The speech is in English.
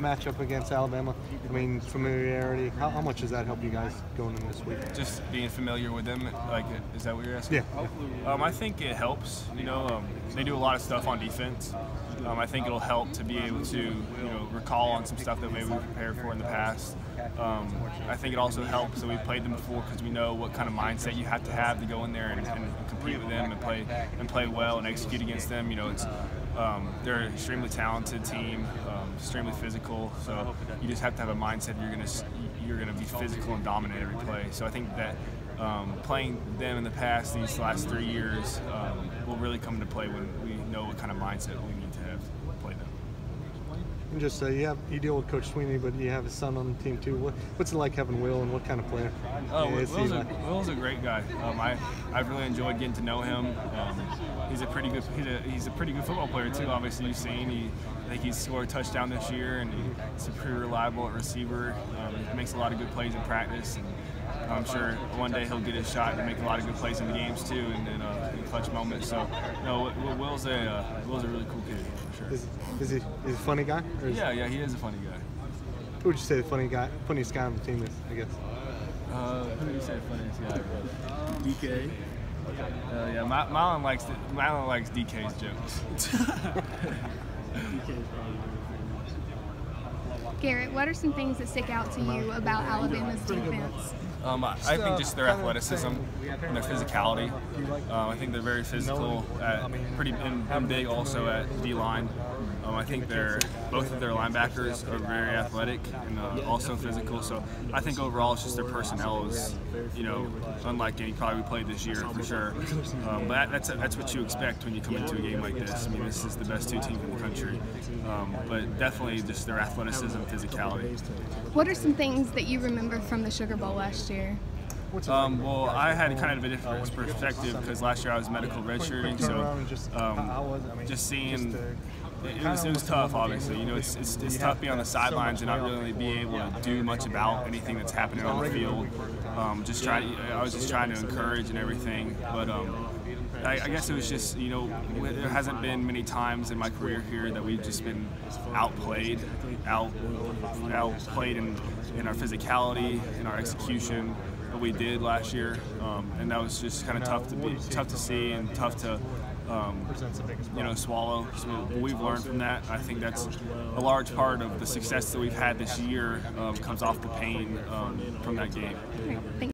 matchup against Alabama. I mean, familiarity. How much does that help you guys going in this week? Just being familiar with them. Like, is that what you're asking? Yeah. I think it helps. They do a lot of stuff on defense. I think it'll help to be able to, recall on some stuff that maybe we prepared for in the past. I think it also helps that we've played them before because we know what kind of mindset you have to go in there and compete with them and play well and execute against them. They're an extremely talented team, extremely physical. So you just have to have a mindset you're gonna be physical and dominate every play. So I think that playing them in the past, these last 3 years, will really come into play when we know what kind of mindset we need to have to play them. And just you deal with Coach Sweeney, but you have his son on the team too. What's it like having Will, and what kind of player is he like? Will's a great guy. I've really enjoyed getting to know him. He's a pretty good football player too. Obviously, you've seen I think he's scored a touchdown this year, and he's pretty reliable at receiver. He makes a lot of good plays in practice, and I'm sure one day he'll get his shot and make a lot of good plays in the games too, and in clutch moments. So, Will's a really cool kid for sure. Is he a funny guy? Yeah, he is a funny guy. Who would you say the funniest guy on the team is? I guess. Who would you say the funniest guy was? DK. Yeah, Mylon likes DK's jokes. Garrett, what are some things that stick out to you about Alabama's defense? I think just their athleticism and their physicality. I think they're very physical, and big also at D-line. I think both of their linebackers are very athletic and also physical. So I think overall it's just their personnel is, unlike any probably we played this year for sure. But that's what you expect when you come into a game like this. I mean, this is the best two teams in the country. But definitely just their athleticism and physicality. What are some things that you remember from the Sugar Bowl last year? Well, I had kind of a different perspective because last year I was medical redshirting, so just seeing it was tough. Obviously, it's tough being on the sidelines and not really being able to do much about anything that's happening on the field. I was just trying to encourage and everything, but I guess it was just there hasn't been many times in my career here that we've just been outplayed in our physicality, in our execution. What we did last year, and that was just kind of tough to see and tough to swallow. So we've learned from that. I think that's a large part of the success that we've had this year comes off the pain from that game.